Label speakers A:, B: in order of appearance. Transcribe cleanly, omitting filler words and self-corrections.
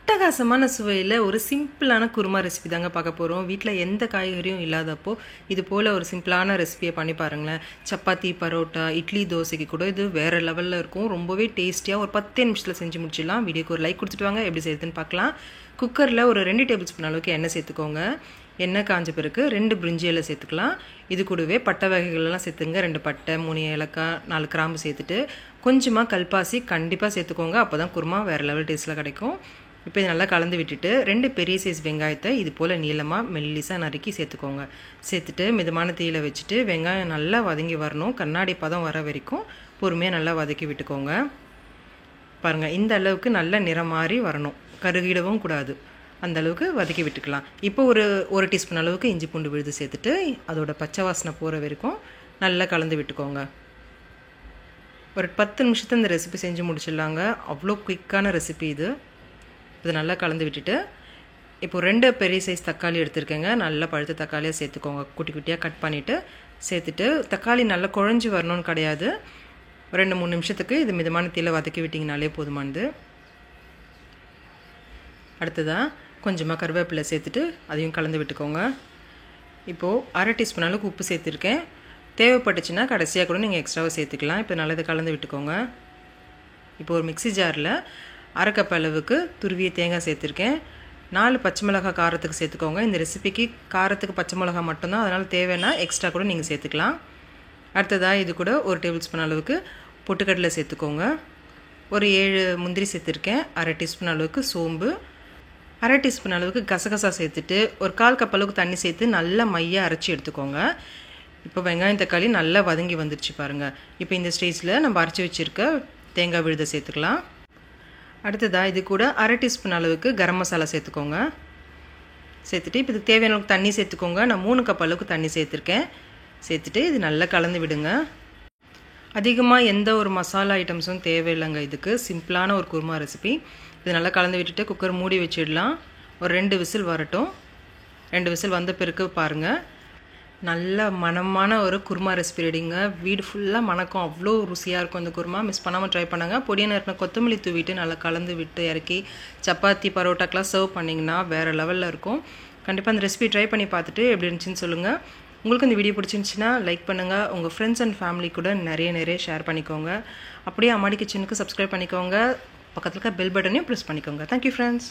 A: அட்டகாசமான சுவையில் ஒரு சிம்பிளான குருமா ரெசிபி தாங்க பார்க்க போகிறோம். வீட்டில் எந்த காய்கறியும் இல்லாதப்போ இது போல் ஒரு சிம்பிளான ரெசிபியை பண்ணி பாருங்களேன். சப்பாத்தி, பரோட்டா, இட்லி, தோசைக்கு கூட இது வேறு லெவலில் இருக்கும். ரொம்பவே டேஸ்டியாக ஒரு 10 நிமிஷத்தில் செஞ்சு முடிச்சிடலாம். வீடியோக்கு ஒரு லைக் கொடுத்துட்டு வாங்க, எப்படி செய்யுதுன்னு பார்க்கலாம். குக்கரில் ஒரு 2 டேபிள் ஸ்பூன் அளவுக்கு எண்ணெய் சேர்த்துக்கோங்க. எண்ணெய் காஞ்ச பிறகு 2 பிரிஞ்சி இலை சேர்த்துக்கலாம். இது கூடவே பட்டை வகைகள்லாம் சேர்த்துங்க. 2 பட்டை, 3 ஏலக்காய், 4 கிராம்பு சேர்த்துட்டு கொஞ்சமாக கல்பாசி கண்டிப்பாக சேர்த்துக்கோங்க. அப்போ தான் குருமா வேறு லெவல் டேஸ்ட்டில் கிடைக்கும். இப்போ இது நல்லா கலந்து விட்டுட்டு 2 பெரிய சைஸ் வெங்காயத்தை இது போல் நீளமாக மெல்லிசாக நறுக்கி சேர்த்துக்கோங்க. சேர்த்துட்டு மிதமான தீயில வச்சுட்டு வெங்காயம் நல்லா வதங்கி வரணும். கண்ணாடி பதம் வர வரைக்கும் பொறுமையாக நல்லா வதக்கி விட்டுக்கோங்க. பாருங்கள், இந்த அளவுக்கு நல்ல நிறம் மாறி வரணும், கருகிடவும் கூடாது. அந்த அளவுக்கு வதக்கி விட்டுக்கலாம். இப்போ ஒரு டீஸ்பூன் அளவுக்கு இஞ்சி பூண்டு விழுது சேர்த்துட்டு அதோட பச்சை வாசனை போகிற வரைக்கும் நல்லா கலந்து விட்டுக்கோங்க. ஒரு 10 நிமிஷத்தை இந்த ரெசிபி செஞ்சு முடிச்சிடலாங்க. அவ்வளோ குயிக்கான ரெசிபி இது. இது நல்லா கலந்து விட்டுட்டு இப்போ 2 பெரிய சைஸ் தக்காளி எடுத்துருக்கேங்க. நல்லா பழுத்த தக்காளியாக சேர்த்துக்கோங்க. குட்டி குட்டியாக கட் பண்ணிவிட்டு சேர்த்துட்டு தக்காளி நல்லா குழஞ்சி வரணும்னு கிடையாது. 2-3 நிமிஷத்துக்கு இது மிதமான தீயில வதக்கி விட்டிங்கனாலே போதுமானது. அடுத்ததாக கொஞ்சமாக கருவேப்பிலை சேர்த்துட்டு அதையும் கலந்து விட்டுக்கோங்க. இப்போது 1/2 டீஸ்பூன் அளவுக்கு உப்பு சேர்த்துருக்கேன். தேவைப்பட்டுச்சுன்னா கடைசியாக கூட நீங்கள் எக்ஸ்ட்ராவாக சேர்த்துக்கலாம். இப்போ நல்லா இதை கலந்து விட்டுக்கோங்க. இப்போ ஒரு மிக்ஸி ஜாரில் 1/2 கப் அளவுக்கு துருவிய தேங்காய் சேர்த்துருக்கேன். 4 பச்சை மிளகாய் காரத்துக்கு சேர்த்துக்கோங்க. இந்த ரெசிபிக்கு காரத்துக்கு பச்சை மிளகாய் மட்டும்தான், அதனால் தேவைன்னா எக்ஸ்ட்ரா கூட நீங்கள் சேர்த்துக்கலாம். அடுத்ததாக இது கூட 1 டேபிள் ஸ்பூன் அளவுக்கு பொட்டுக்கடலை சேர்த்துக்கோங்க. ஒரு 7 முந்திரி சேர்த்துருக்கேன். 1/2 டீஸ்பூன் அளவுக்கு சோம்பு, 1/2 டீஸ்பூன் அளவுக்கு கசகசா சேர்த்துட்டு ஒரு 1/4 கப் அளவுக்கு தண்ணி சேர்த்து நல்லா மையாக அரைச்சி எடுத்துக்கோங்க. இப்போ வெங்காயம் தக்காளி நல்லா வதங்கி வந்துடுச்சு பாருங்கள். இப்போ இந்த ஸ்டேஜில் நம்ம அரைச்சி வச்சுருக்க தேங்காய் விழுதை சேர்த்துக்கலாம். அடுத்ததாக இது கூட 1/2 டீஸ்பூன் அளவுக்கு கரம் மசாலா சேர்த்துக்கோங்க. சேர்த்துட்டு இப்போ இதுக்கு தேவையான அளவுக்கு தண்ணி சேர்த்துக்கோங்க. நான் 3 கப் அளவுக்கு தண்ணி சேர்த்துருக்கேன். சேர்த்துட்டு இது நல்லா கலந்து விடுங்க. அதிகமாக எந்த ஒரு மசாலா ஐட்டம்ஸும் தேவையில்லைங்க. இதுக்கு சிம்பிளான ஒரு குருமா ரெசிபி. இது நல்லா கலந்து விட்டுட்டு குக்கர் மூடி வச்சிடலாம். ஒரு 2 விசில் வரட்டும். 2 விசில் வந்த பிறகு பாருங்கள், நல்ல மணமான ஒரு குருமா ரெசிபி ரெடிங்க. வீடு ஃபுல்லாக மணக்கும், அவ்வளோ ருசியாக இருக்கும் இந்த குருமா. மிஸ் பண்ணாமல் ட்ரை பண்ணுங்கள். பொடியை நறுக்கின கொத்தமல்லி தூவிட்டு நல்லா கலந்து விட்டு இறக்கி சப்பாத்தி, பரோட்டாக்கெலாம் சர்வ் பண்ணிங்கன்னா வேறு லெவலில் இருக்கும். கண்டிப்பாக அந்த ரெசிபி ட்ரை பண்ணி பார்த்துட்டு எப்படி இருந்துச்சுன்னு சொல்லுங்கள். உங்களுக்கு இந்த வீடியோ பிடிச்சிருந்துச்சின்னா லைக் பண்ணுங்கள். உங்கள் ஃப்ரெண்ட்ஸ் அண்ட் ஃபேமிலி கூட நிறைய ஷேர் பண்ணிக்கோங்க. அப்படியே அம்மாடி கிச்சனுக்கு சப்ஸ்கிரைப் பண்ணிக்கோங்க. பக்கத்தில் இருக்க பெல் பட்டனையும் ப்ரெஸ் பண்ணிக்கோங்க. Thank you friends.